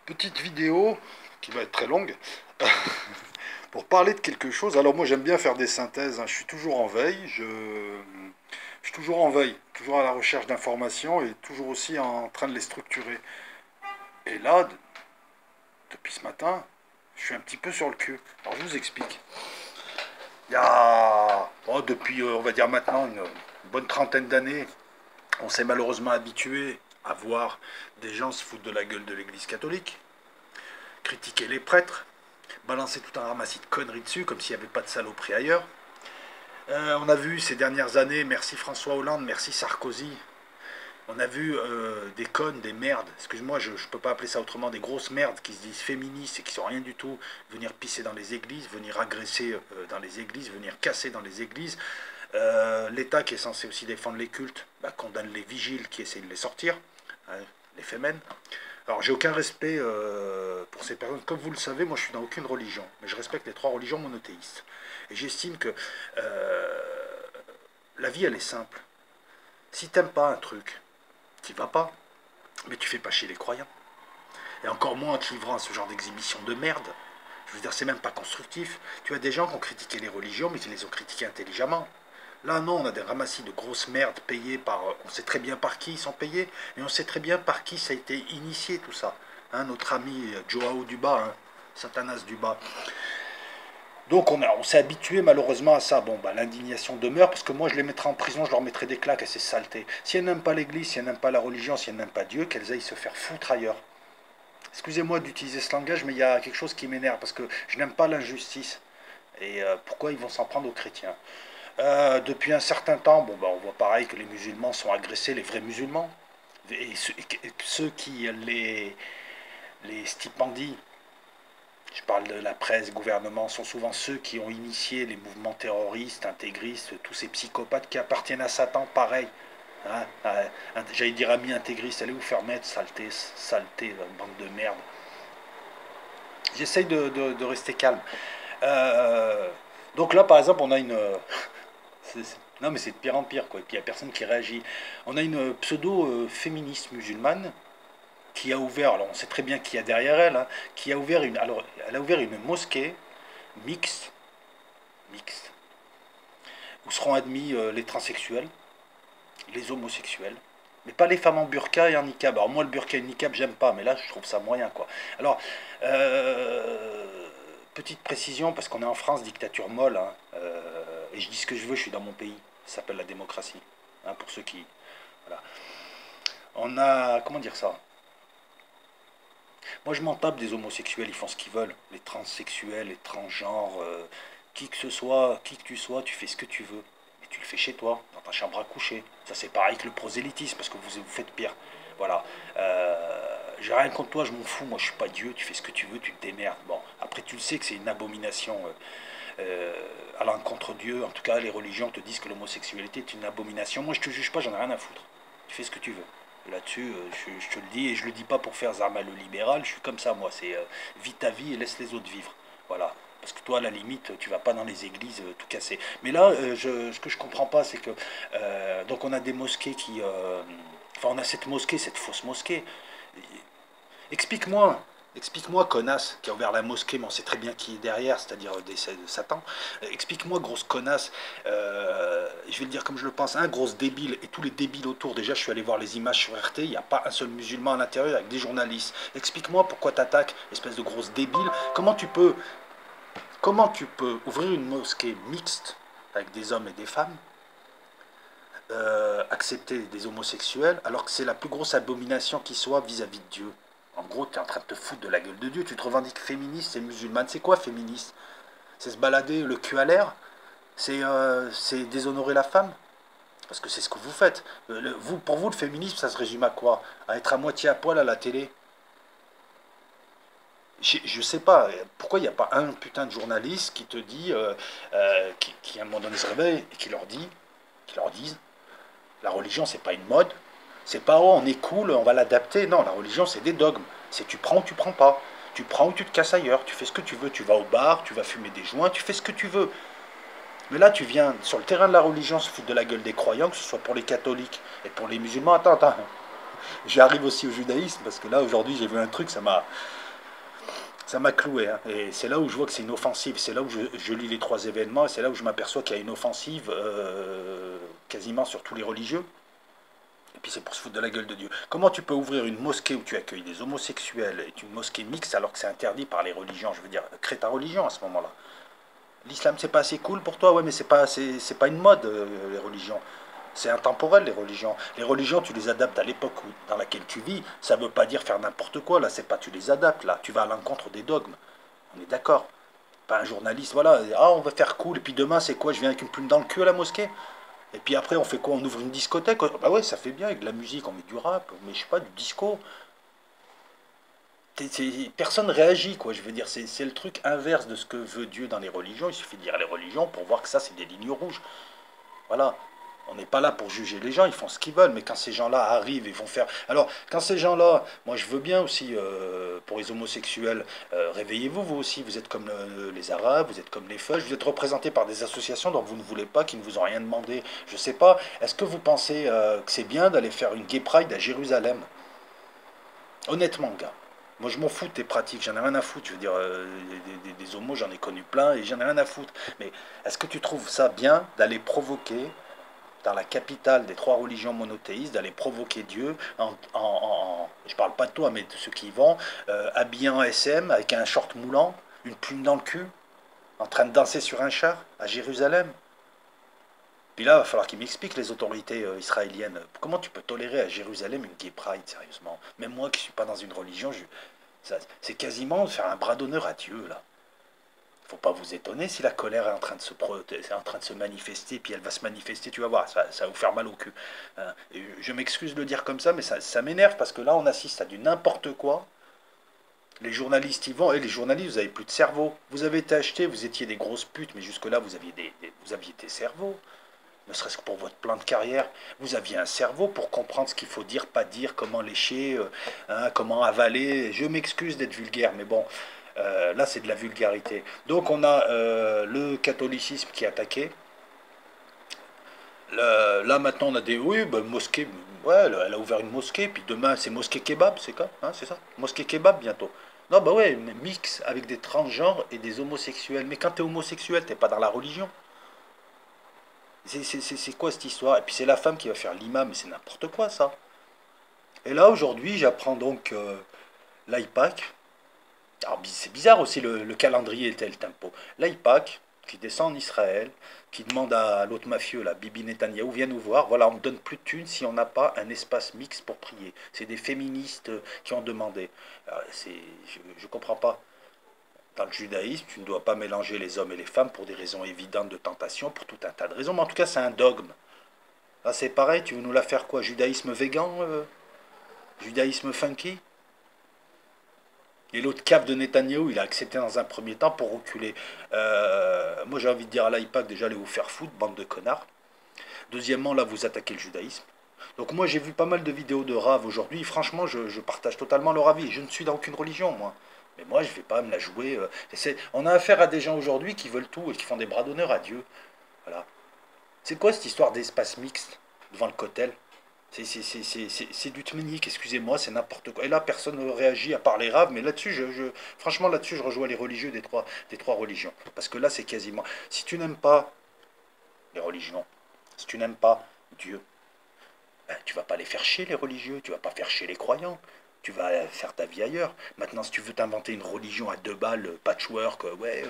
Petite vidéo qui va être très longue pour parler de quelque chose. Alors moi j'aime bien faire des synthèses, hein. Je suis toujours en veille, je suis toujours en veille, toujours à la recherche d'informations et toujours aussi en train de les structurer. Et là, depuis ce matin, je suis un petit peu sur le cul. Alors je vous explique. Il y a, depuis on va dire maintenant une bonne trentaine d'années, on s'est malheureusement habitué à voir des gens se foutre de la gueule de l'Église catholique, critiquer les prêtres, balancer tout un ramassis de conneries dessus, comme s'il n'y avait pas de saloperie ailleurs. On a vu ces dernières années, merci François Hollande, merci Sarkozy, on a vu des connes, des merdes, excuse-moi, je ne peux pas appeler ça autrement, des grosses merdes qui se disent féministes et qui sont rien du tout, venir pisser dans les églises, venir agresser dans les églises, venir casser dans les églises. L'État qui est censé aussi défendre les cultes, condamne les vigiles qui essaient de les sortir, hein, les fémènes. Alors j'ai aucun respect pour ces personnes. Comme vous le savez, moi je suis dans aucune religion, mais je respecte les trois religions monothéistes. Et j'estime que la vie elle est simple. Si t'aimes pas un truc, t'y vas pas, mais tu fais pas chier les croyants. Et encore moins en te livrant à ce genre d'exhibition de merde. Je veux dire, c'est même pas constructif. Tu as des gens qui ont critiqué les religions, mais qui les ont critiquées intelligemment. Là, non, on a des ramassis de grosses merdes payées par... On sait très bien par qui ils sont payés, et on sait très bien par qui ça a été initié, tout ça. Hein, notre ami Joao Duba, hein, Satanas Duba. Donc on s'est habitué malheureusement à ça. Bon, l'indignation demeure, parce que moi je les mettrais en prison, je leur mettrais des claques à ces saletés. Si elles n'aiment pas l'église, si elles n'aiment pas la religion, si elles n'aiment pas Dieu, qu'elles aillent se faire foutre ailleurs. Excusez-moi d'utiliser ce langage, mais il y a quelque chose qui m'énerve, parce que je n'aime pas l'injustice. Et pourquoi ils vont s'en prendre aux chrétiens? Depuis un certain temps, on voit pareil que les musulmans sont agressés, les vrais musulmans. Et ceux qui les stipendient, je parle de la presse, gouvernement, sont souvent ceux qui ont initié les mouvements terroristes, intégristes, tous ces psychopathes qui appartiennent à Satan, pareil. Hein, j'allais dire amis intégristes, allez vous faire mettre, saleté, saleté, bande de merde. J'essaye de rester calme. Euh, donc là, par exemple, on a une... non, mais c'est de pire en pire, quoi. Et puis il n'y a personne qui réagit. On a une pseudo-féministe musulmane qui a ouvert, alors on sait très bien qui y a derrière elle, hein, qui a ouvert une... Alors, elle a ouvert une mosquée mixte, où seront admis les transsexuels, les homosexuels, mais pas les femmes en burqa et en niqab. Alors moi, le burqa et le niqab, j'aime pas, mais là, je trouve ça moyen, quoi. Alors, petite précision, parce qu'on est en France, dictature molle, hein, et je dis ce que je veux, je suis dans mon pays. Ça s'appelle la démocratie, hein, pour ceux qui... Voilà. On a... Comment dire ça? Moi, je m'en tape des homosexuels, ils font ce qu'ils veulent. Les transsexuels, les transgenres, qui que ce soit, qui que tu sois, tu fais ce que tu veux. Et tu le fais chez toi, dans ta chambre à coucher. Ça, c'est pareil que le prosélytisme, parce que vous faites pire. Voilà. J'ai rien contre toi, je m'en fous. Moi, je suis pas Dieu, tu fais ce que tu veux, tu te démerdes. Bon, après, tu le sais que c'est une abomination à l'encontre de Dieu. En tout cas, les religions te disent que l'homosexualité est une abomination. Moi, je te juge pas, j'en ai rien à foutre. Tu fais ce que tu veux. Là-dessus, je te le dis, et je le dis pas pour faire Zarma le libéral, je suis comme ça, moi, c'est vis ta vie et laisse les autres vivre. Voilà. Parce que toi, à la limite, tu vas pas dans les églises tout casser. Mais là, ce que je comprends pas, c'est que... donc on a des mosquées qui... enfin, on a cette mosquée, cette fausse mosquée. Explique-moi, explique-moi, connasse, qui a ouvert la mosquée, mais on sait très bien qui est derrière, c'est-à-dire de Satan. Explique-moi, grosse connasse, je vais le dire comme je le pense, un grosse débile, et tous les débiles autour. Déjà, je suis allé voir les images sur RT, il n'y a pas un seul musulman à l'intérieur avec des journalistes. Explique-moi pourquoi t'attaques, espèce de grosse débile. Comment tu peux ouvrir une mosquée mixte avec des hommes et des femmes, accepter des homosexuels, alors que c'est la plus grosse abomination qui soit vis-à-vis de Dieu. En gros, tu es en train de te foutre de la gueule de Dieu. Tu te revendiques féministe et musulmane. C'est quoi féministe? C'est se balader le cul à l'air? C'est déshonorer la femme? Parce que c'est ce que vous faites. Pour vous, le féminisme, ça se résume à quoi? À être à moitié à poil à la télé? Je sais pas. Pourquoi il n'y a pas un putain de journaliste qui te dit, qui à un moment donné se réveille et qui leur disent, la religion, c'est pas une mode. C'est pas, oh, on est cool, on va l'adapter. Non, la religion, c'est des dogmes. C'est tu prends ou tu prends pas. Tu prends ou tu te casses ailleurs. Tu fais ce que tu veux. Tu vas au bar, tu vas fumer des joints, tu fais ce que tu veux. Mais là, tu viens sur le terrain de la religion se foutre de la gueule des croyants, que ce soit pour les catholiques et pour les musulmans. Attends, attends. J'arrive aussi au judaïsme, parce que là, aujourd'hui, j'ai vu un truc, ça m'a cloué. Hein. Et c'est là où je vois que c'est une offensive. C'est là où je lis les trois événements, et c'est là où je m'aperçois qu'il y a une offensive quasiment sur tous les religieux. Et puis c'est pour se foutre de la gueule de Dieu. Comment tu peux ouvrir une mosquée où tu accueilles des homosexuels et une mosquée mixte alors que c'est interdit par les religions? Je veux dire, crée ta religion à ce moment-là. L'islam, c'est pas assez cool pour toi? Ouais, mais c'est pas une mode, les religions. C'est intemporel, les religions. Les religions, tu les adaptes à l'époque dans laquelle tu vis. Ça veut pas dire faire n'importe quoi. Là, c'est pas tu les adaptes. Là, tu vas à l'encontre des dogmes. On est d'accord. Pas un journaliste, voilà. Ah, on va faire cool. Et puis demain, c'est quoi? Je viens avec une plume dans le cul à la mosquée? Et puis après, on fait quoi? On ouvre une discothèque? Bah ouais, ça fait bien avec de la musique. On met du rap, on met, je sais pas, du disco. Personne réagit, quoi. Je veux dire, c'est le truc inverse de ce que veut Dieu dans les religions. Il suffit de lire les religions pour voir que ça, c'est des lignes rouges. Voilà. On n'est pas là pour juger les gens, ils font ce qu'ils veulent, mais quand ces gens-là arrivent et vont faire... Alors, quand ces gens-là, moi je veux bien aussi, pour les homosexuels, réveillez-vous, vous aussi, vous êtes comme les Arabes, vous êtes comme les Feuges, vous êtes représentés par des associations dont vous ne voulez pas, qui ne vous ont rien demandé. Je sais pas, est-ce que vous pensez que c'est bien d'aller faire une gay pride à Jérusalem? Honnêtement, gars. Moi, je m'en fous de tes pratiques, j'en ai rien à foutre. Je veux dire, des homos, j'en ai connu plein et j'en ai rien à foutre. Mais est-ce que tu trouves ça bien d'aller provoquer dans la capitale des trois religions monothéistes, d'aller provoquer Dieu, je parle pas de toi, mais de ceux qui y vont, habillés en SM, avec un short moulant, une plume dans le cul, en train de danser sur un char, à Jérusalem? Puis là, il va falloir qu'ils m'expliquent, les autorités israéliennes, comment tu peux tolérer à Jérusalem une gay pride, sérieusement? Même moi qui ne suis pas dans une religion, c'est quasiment faire un bras d'honneur à Dieu, là. Faut pas vous étonner si la colère est en train de se manifester, puis elle va se manifester, tu vas voir, ça va vous faire mal au cul. Hein. Et je m'excuse de le dire comme ça, mais ça m'énerve parce que là, on assiste à du n'importe quoi. Les journalistes y vont, et les journalistes, vous avez plus de cerveau. Vous avez été achetés, vous étiez des grosses putes, mais jusque-là, vous aviez des cerveaux. Ne serait-ce que pour votre plan de carrière, vous aviez un cerveau pour comprendre ce qu'il faut dire, pas dire, comment lécher, hein, comment avaler. Je m'excuse d'être vulgaire, mais bon, là c'est de la vulgarité. Donc on a le catholicisme qui est attaqué. Là maintenant on a des... Oui, bah, mosquée, ouais, elle a ouvert une mosquée, puis demain c'est mosquée kebab, c'est quoi, hein, c'est ça? Mosquée kebab bientôt. Non, bah ouais, mix avec des transgenres et des homosexuels. Mais quand t'es homosexuel, t'es pas dans la religion. C'est quoi cette histoire? Et puis c'est la femme qui va faire l'imam, mais c'est n'importe quoi ça. Et là aujourd'hui j'apprends donc l'IPAC. Alors c'est bizarre aussi le calendrier et le tempo. L'IPAC qui descend en Israël, qui demande à l'autre mafieux, là, Bibi Netanyahou, viens nous voir, voilà, on ne donne plus de thunes si on n'a pas un espace mixte pour prier. C'est des féministes qui ont demandé. Je ne comprends pas. Dans le judaïsme, tu ne dois pas mélanger les hommes et les femmes pour des raisons évidentes de tentation, pour tout un tas de raisons, mais en tout cas c'est un dogme. Là c'est pareil, tu veux nous la faire quoi? Judaïsme végan? Judaïsme funky? Et l'autre cave de Netanyahou, il a accepté dans un premier temps pour reculer. Moi j'ai envie de dire à l'IPAC, déjà allez vous faire foutre, bande de connards. Deuxièmement, là vous attaquez le judaïsme. Donc moi j'ai vu pas mal de vidéos de Rav aujourd'hui, franchement je partage totalement leur avis. Je ne suis dans aucune religion moi. Mais moi je vais pas me la jouer. On a affaire à des gens aujourd'hui qui veulent tout et qui font des bras d'honneur à Dieu. Voilà. C'est quoi cette histoire d'espace mixte devant le cotel? C'est du tménique, excusez-moi, c'est n'importe quoi. Et là, personne ne réagit à part les raves, mais là-dessus, franchement, là-dessus, je rejoins les religieux des trois religions. Parce que là, c'est quasiment... Si tu n'aimes pas les religions, si tu n'aimes pas Dieu, ben, tu vas pas les faire chier, les religieux, tu vas pas faire chier les croyants. Tu vas faire ta vie ailleurs. Maintenant, si tu veux t'inventer une religion à deux balles, patchwork, ouais,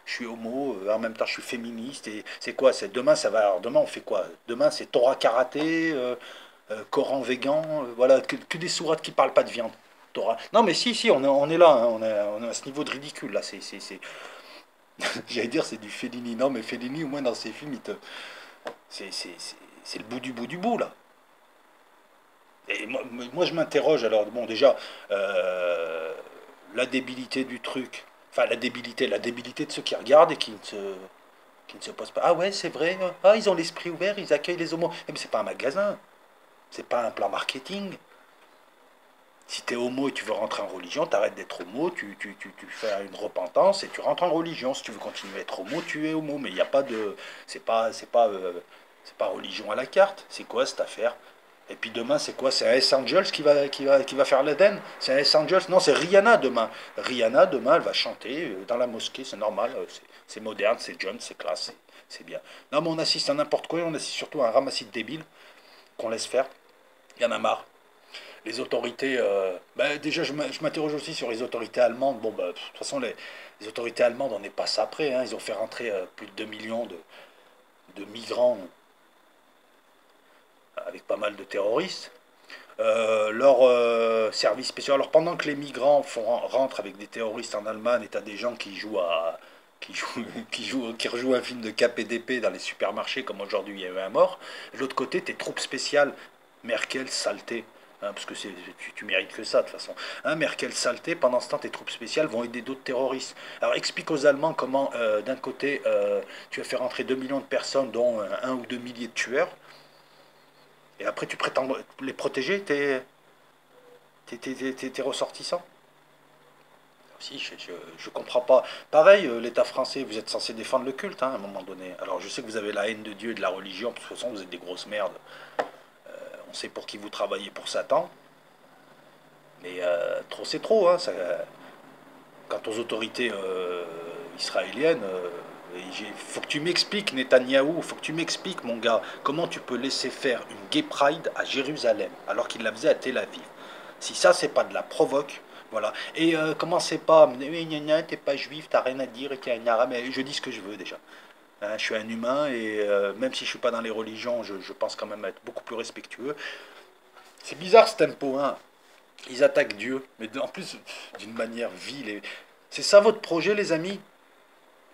je suis homo, en même temps je suis féministe, et c'est quoi? C'est demain, ça va. Alors demain, on fait quoi? Demain, c'est Torah karaté, Coran végan, voilà, que des sourates qui parlent pas de viande. Torah. Non, mais si, on est là, hein, on est à ce niveau de ridicule, là, j'allais dire, c'est du Fellini. Non, mais Fellini, au moins dans ses films, c'est le bout du bout, là. Et moi, je m'interroge, alors, bon, déjà, la débilité du truc, enfin, la débilité de ceux qui regardent et qui ne se posent pas. Ah ouais, c'est vrai, ah, ils ont l'esprit ouvert, ils accueillent les homos. Mais c'est pas un magasin, c'est pas un plan marketing. Si tu es homo et tu veux rentrer en religion, t'arrêtes d'être homo, tu fais une repentance et tu rentres en religion. Si tu veux continuer à être homo, tu es homo. Mais il n'y a pas de. C'est pas religion à la carte. C'est quoi cette affaire? Et puis demain, c'est quoi? C'est un S. Angels qui va faire l'Eden? C'est un S. Angels? Non, c'est Rihanna demain. Rihanna, demain, elle va chanter dans la mosquée, c'est normal. C'est moderne, c'est jeune, c'est classe, c'est bien. Non, mais on assiste à n'importe quoi, on assiste surtout à un ramassis de débiles qu'on laisse faire. Il y en a marre. Les autorités, déjà, je m'interroge aussi sur les autorités allemandes. Bon, de toute façon, les autorités allemandes, on n'est pas ça après, hein. Ils ont fait rentrer plus de 2 millions de migrants avec pas mal de terroristes. Leurs services spéciaux. Alors pendant que les migrants rentrent avec des terroristes en Allemagne, et t'as des gens qui jouent à qui rejouent un film de KPDP dans les supermarchés, comme aujourd'hui il y avait un mort. De l'autre côté, tes troupes spéciales, Merkel, saleté. Hein, parce que tu mérites que ça de toute façon. Hein, Merkel, saleté, pendant ce temps, tes troupes spéciales vont aider d'autres terroristes. Alors explique aux Allemands comment, d'un côté, tu as fait rentrer 2 millions de personnes, dont 1 ou 2 milliers de tueurs, et après tu prétends les protéger, tes ressortissants. Si, je comprends pas. Pareil, l'État français, vous êtes censé défendre le culte, hein, à un moment donné. Alors je sais que vous avez la haine de Dieu et de la religion, de toute façon vous êtes des grosses merdes. On sait pour qui vous travaillez pour Satan, mais trop c'est trop, hein. Quant aux autorités israéliennes, il faut que tu m'expliques, Netanyahou, faut que tu m'expliques, mon gars, comment tu peux laisser faire une gay pride à Jérusalem, alors qu'il la faisait à Tel Aviv. Si ça, c'est pas de la provoque, voilà. Et comment c'est pas, oui, gna gna, t'es pas juif, t'as rien à dire, et t'es un arabe, mais je dis ce que je veux déjà. Hein, je suis un humain, et même si je suis pas dans les religions, je pense quand même être beaucoup plus respectueux. C'est bizarre ce tempo, hein. Ils attaquent Dieu, mais en plus d'une manière vile. C'est ça votre projet, les amis?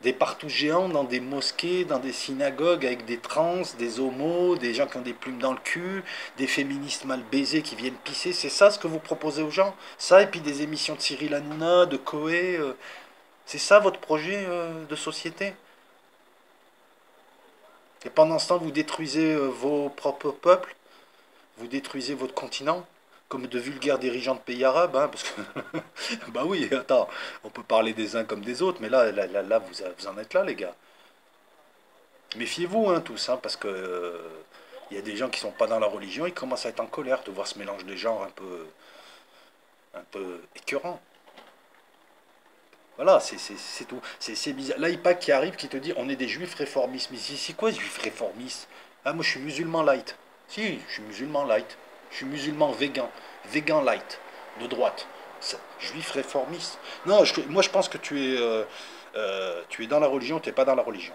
Des partous géants dans des mosquées, dans des synagogues avec des trans, des homos, des gens qui ont des plumes dans le cul, des féministes mal baisés qui viennent pisser. C'est ça ce que vous proposez aux gens? Ça, et puis des émissions de Cyril Hanouna, de Coé. C'est ça votre projet de société? Et pendant ce temps, vous détruisez vos propres peuples, vous détruisez votre continent, comme de vulgaires dirigeants de pays arabes, hein, parce que, bah oui, attends, on peut parler des uns comme des autres, mais là vous en êtes là, les gars. Méfiez-vous, hein, tous, hein, parce que il y a des gens qui sont pas dans la religion, ils commencent à être en colère de voir ce mélange de genres un peu écœurant. Voilà, c'est tout. C'est bizarre. Là, Ipac qui arrive, qui te dit, on est des juifs réformistes. Mais c'est quoi, juifs réformistes? Ah, moi, je suis musulman light. Si, je suis musulman light. Je suis musulman végan. Végan light. De droite. Juif réformiste. Non, moi, je pense que tu es dans la religion, tu n'es pas dans la religion.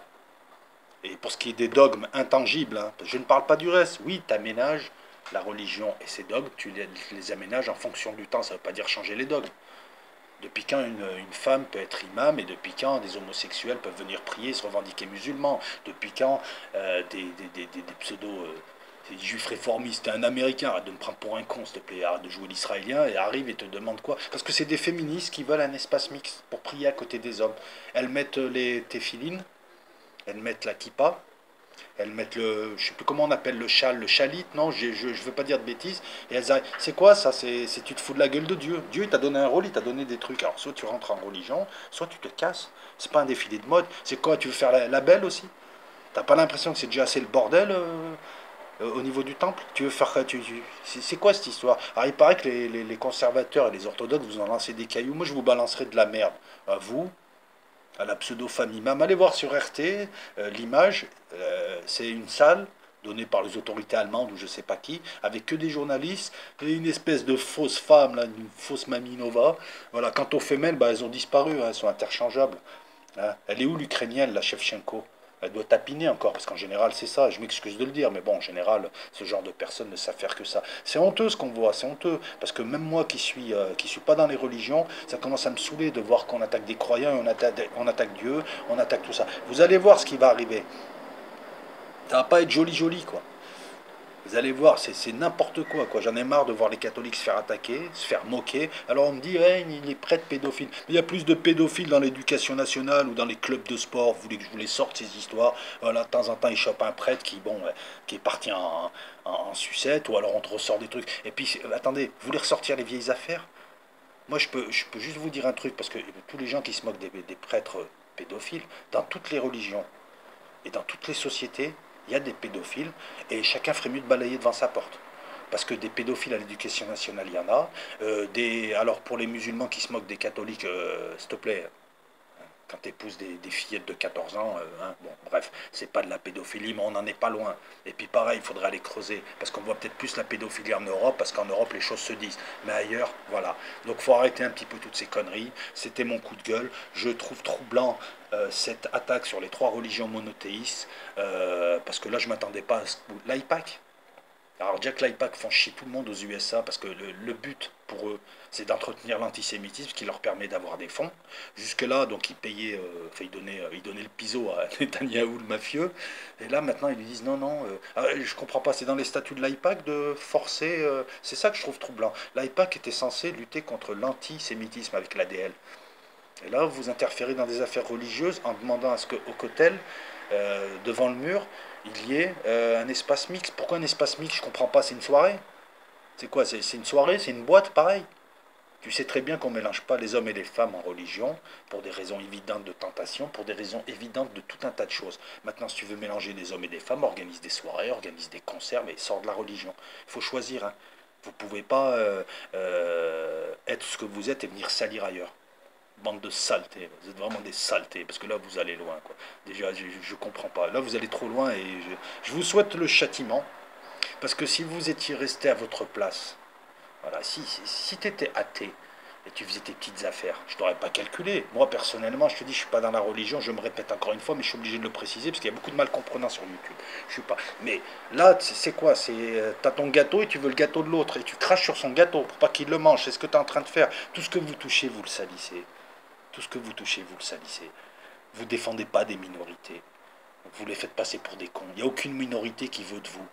Et pour ce qui est des dogmes intangibles, hein, je ne parle pas du reste. Oui, tu aménages la religion et ses dogmes, tu les aménages en fonction du temps. Ça ne veut pas dire changer les dogmes. Depuis quand une femme peut être imam et depuis quand des homosexuels peuvent venir prier et se revendiquer musulmans? Depuis quand des pseudo des juifs réformistes, un américain, arrête de me prendre pour un con s'il te plaît, arrête de jouer l'israélien et arrive et te demande quoi? Parce que c'est des féministes qui veulent un espace mixte pour prier à côté des hommes. Elles mettent les téphilines, elles mettent la kippa, elles mettent je sais plus comment on appelle le châle, le chalit, non, je veux pas dire de bêtises. Et elles arrivent. C'est quoi ça? Tu te fous de la gueule de Dieu. Dieu, il t'a donné un rôle, il t'a donné des trucs. Alors, soit tu rentres en religion, soit tu te casses. C'est pas un défilé de mode. C'est quoi? Tu veux faire la belle aussi? T'as pas l'impression que c'est déjà assez le bordel au niveau du temple? Tu veux faire. C'est quoi cette histoire? Alors, il paraît que les conservateurs et les orthodoxes vous en lancez des cailloux. Moi, je vous balancerai de la merde. À vous, à la pseudo-famille même. Allez voir sur RT l'image, c'est une salle donnée par les autorités allemandes ou je sais pas qui, avec que des journalistes et une espèce de fausse femme, là, une fausse Mamie Nova. Voilà, quant aux femelles, bah, elles ont disparu, hein, elles sont interchangeables. Hein. Elle est où l'Ukrainienne, la Shevchenko? Elle doit tapiner encore, parce qu'en général c'est ça, je m'excuse de le dire, mais bon, en général, ce genre de personnes ne savent faire que ça. C'est honteux ce qu'on voit, c'est honteux, parce que même moi qui suis pas dans les religions, ça commence à me saouler de voir qu'on attaque des croyants, et on attaque Dieu, on attaque tout ça. Vous allez voir ce qui va arriver. Ça va pas être joli joli, quoi. Vous allez voir, c'est n'importe quoi, quoi. J'en ai marre de voir les catholiques se faire attaquer, se faire moquer. Alors on me dit, ouais, il est prêtre pédophile. Mais il y a plus de pédophiles dans l'éducation nationale ou dans les clubs de sport. Vous voulez que je vous les sorte, ces histoires? Voilà, de temps en temps, ils chopent un prêtre qui est parti en sucette, ou alors on te ressort des trucs. Et puis, attendez, vous voulez ressortir les vieilles affaires? Moi, je peux juste vous dire un truc, parce que tous les gens qui se moquent des prêtres pédophiles, dans toutes les religions et dans toutes les sociétés, il y a des pédophiles et chacun ferait mieux de balayer devant sa porte. Parce que des pédophiles à l'éducation nationale, il y en a. Alors pour les musulmans qui se moquent des catholiques, s'il te plaît, quand tu épouses des fillettes de 14 ans, hein, bon, bref, c'est pas de la pédophilie, mais on n'en est pas loin. Et puis pareil, il faudrait aller creuser, parce qu'on voit peut-être plus la pédophilie en Europe, parce qu'en Europe, les choses se disent. Mais ailleurs, voilà. Donc il faut arrêter un petit peu toutes ces conneries. C'était mon coup de gueule. Je trouve troublant cette attaque sur les trois religions monothéistes, parce que là, je m'attendais pas à l'AIPAC. Alors Jack l'IPAC font chier tout le monde aux USA parce que le but pour eux, c'est d'entretenir l'antisémitisme qui leur permet d'avoir des fonds. Jusque-là, donc ils payaient, enfin ils donnaient le piso à Netanyahou, le mafieux. Et là maintenant ils lui disent non, non, je comprends pas, c'est dans les statuts de l'IPAC de forcer, c'est ça que je trouve troublant. L'IPAC était censé lutter contre l'antisémitisme avec l'ADL. Et là, vous interférez dans des affaires religieuses en demandant à ce qu'au Cotel, devant le mur, il y ait un espace mixte. Pourquoi un espace mixte? Je comprends pas, c'est une soirée. C'est quoi? C'est une soirée? C'est une boîte, pareil. Tu sais très bien qu'on ne mélange pas les hommes et les femmes en religion pour des raisons évidentes de tentation, pour des raisons évidentes de tout un tas de choses. Maintenant, si tu veux mélanger des hommes et des femmes, organise des soirées, organise des concerts, mais sors de la religion. Il faut choisir. Hein. Vous ne pouvez pas être ce que vous êtes et venir salir ailleurs. Bande de saletés, vous êtes vraiment des saletés, parce que là vous allez loin, quoi. Déjà, je comprends pas. Là vous allez trop loin et je vous souhaite le châtiment, parce que si vous étiez resté à votre place, voilà, si tu étais athée et tu faisais tes petites affaires, je t'aurais pas calculé. Moi personnellement, je te dis, je suis pas dans la religion, je me répète encore une fois, mais je suis obligé de le préciser parce qu'il y a beaucoup de mal comprenants sur YouTube. Je suis pas. Mais là, c'est quoi? T'as ton gâteau et tu veux le gâteau de l'autre et tu craches sur son gâteau pour pas qu'il le mange. C'est ce que tu es en train de faire. Tout ce que vous touchez, vous le salissez. Tout ce que vous touchez, vous le salissez. Vous ne défendez pas des minorités. Vous les faites passer pour des cons. Il n'y a aucune minorité qui veut de vous.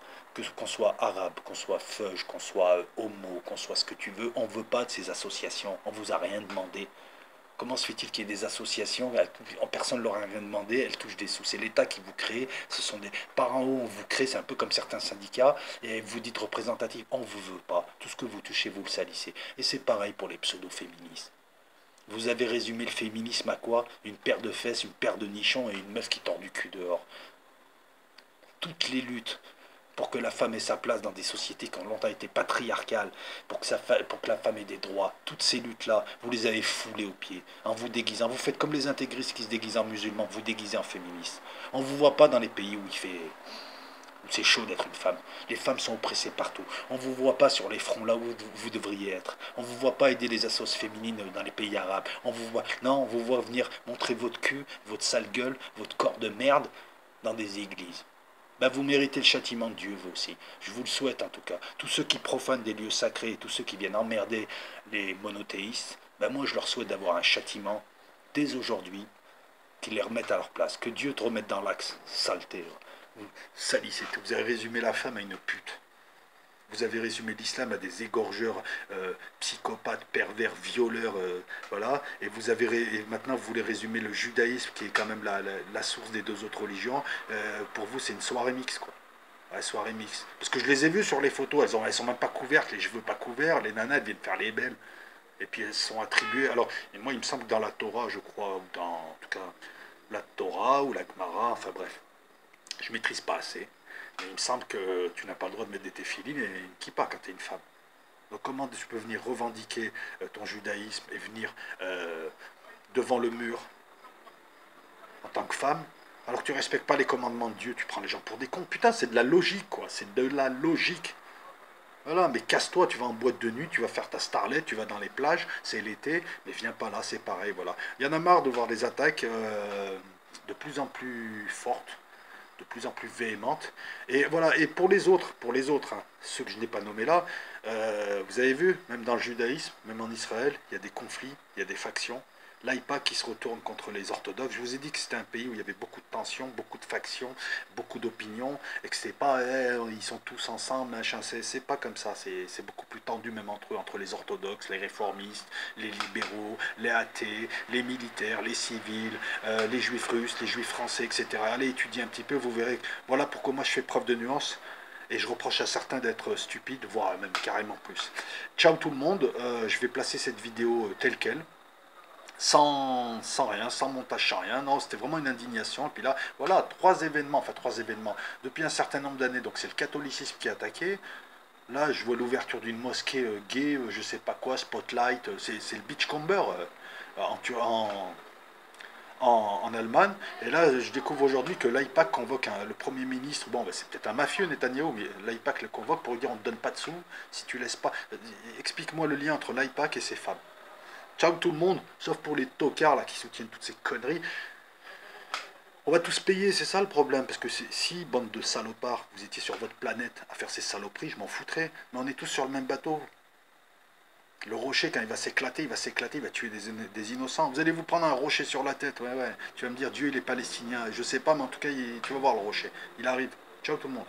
Qu'on soit arabe, qu'on soit feuge, qu'on soit homo, qu'on soit ce que tu veux, on ne veut pas de ces associations. On ne vous a rien demandé. Comment se fait-il qu'il y ait des associations, personne ne leur a rien demandé, elles touchent des sous. C'est l'État qui vous crée, ce sont des par en haut, on vous crée, c'est un peu comme certains syndicats, et vous dites représentatif, on ne vous veut pas. Tout ce que vous touchez, vous le salissez. Et c'est pareil pour les pseudo-féministes. Vous avez résumé le féminisme à quoi? Une paire de fesses, une paire de nichons et une meuf qui tord du cul dehors. Toutes les luttes pour que la femme ait sa place dans des sociétés qui ont longtemps été patriarcales, pour que la femme ait des droits, toutes ces luttes-là, vous les avez foulées aux pieds, en vous déguisant. Vous faites comme les intégristes qui se déguisent en musulmans, vous déguisez en féministes. On ne vous voit pas dans les pays où c'est chaud d'être une femme. Les femmes sont oppressées partout. On ne vous voit pas sur les fronts là où vous devriez être. On ne vous voit pas aider les assos féminines dans les pays arabes. Non, on vous voit venir montrer votre cul, votre sale gueule, votre corps de merde dans des églises. Ben vous méritez le châtiment de Dieu, vous aussi. Je vous le souhaite en tout cas. Tous ceux qui profanent des lieux sacrés et tous ceux qui viennent emmerder les monothéistes, ben moi je leur souhaite d'avoir un châtiment dès aujourd'hui, qu'ils les remettent à leur place. Que Dieu te remette dans l'axe, saleté. Vous salissez tout. Vous avez résumé la femme à une pute. Vous avez résumé l'islam à des égorgeurs, psychopathes, pervers, violeurs, voilà. Et maintenant vous voulez résumer le judaïsme, qui est quand même la source des deux autres religions. Pour vous, c'est une soirée mixte, quoi. Ouais, soirée mixte. Parce que je les ai vues sur les photos, elles sont même pas couvertes, les cheveux pas couverts, les nanas elles viennent faire les belles. Et puis elles sont attribuées. Alors, moi il me semble que dans la Torah, je crois, ou en tout cas la Torah ou la Gemara, enfin bref. Je maîtrise pas assez, mais il me semble que tu n'as pas le droit de mettre des téphilines et une kippa quand tu es une femme. Donc comment tu peux venir revendiquer ton judaïsme et venir devant le mur en tant que femme, alors que tu respectes pas les commandements de Dieu, tu prends les gens pour des cons. Putain, c'est de la logique, quoi, c'est de la logique. Voilà, mais casse-toi, tu vas en boîte de nuit, tu vas faire ta starlet, tu vas dans les plages, c'est l'été, mais viens pas là, c'est pareil, voilà. Il y en a marre de voir des attaques de plus en plus fortes, de plus en plus véhémente. Et voilà, et pour les autres, hein, ceux que je n'ai pas nommés là, vous avez vu, même dans le judaïsme, même en Israël, il y a des conflits, il y a des factions. L'AIPA qui se retourne contre les orthodoxes. Je vous ai dit que c'était un pays où il y avait beaucoup de tensions, beaucoup de factions, beaucoup d'opinions, et que c'est pas, ils sont tous ensemble, machin, c'est pas comme ça, c'est beaucoup plus tendu même entre eux, entre les orthodoxes, les réformistes, les libéraux, les athées, les militaires, les civils, les juifs russes, les juifs français, etc. Allez étudier un petit peu, vous verrez, voilà pourquoi moi je fais preuve de nuance. Et je reproche à certains d'être stupides, voire même carrément plus. Ciao tout le monde, je vais placer cette vidéo telle quelle. Sans rien, sans montage, sans rien. Non, c'était vraiment une indignation. Et puis là, voilà, trois événements, depuis un certain nombre d'années. Donc c'est le catholicisme qui est attaqué, Là, je vois l'ouverture d'une mosquée gay, je sais pas quoi, Spotlight, c'est le Beachcomber en, en Allemagne. Et là, je découvre aujourd'hui que l'AIPAC convoque le Premier ministre. Bon, ben, c'est peut-être un mafieux, Netanyahou, mais l'AIPAC le convoque pour lui dire on ne te donne pas de sous si tu laisses pas. Explique-moi le lien entre l'AIPAC et ses femmes. Ciao tout le monde, sauf pour les tocards là qui soutiennent toutes ces conneries. On va tous payer, c'est ça le problème. Parce que si, bande de salopards, vous étiez sur votre planète à faire ces saloperies, je m'en foutrais. Mais on est tous sur le même bateau. Le rocher, quand il va s'éclater, il va tuer des innocents. Vous allez vous prendre un rocher sur la tête, ouais, ouais. Tu vas me dire, Dieu, il est palestinien. Je sais pas, mais en tout cas, tu vas voir le rocher. Il arrive. Ciao tout le monde.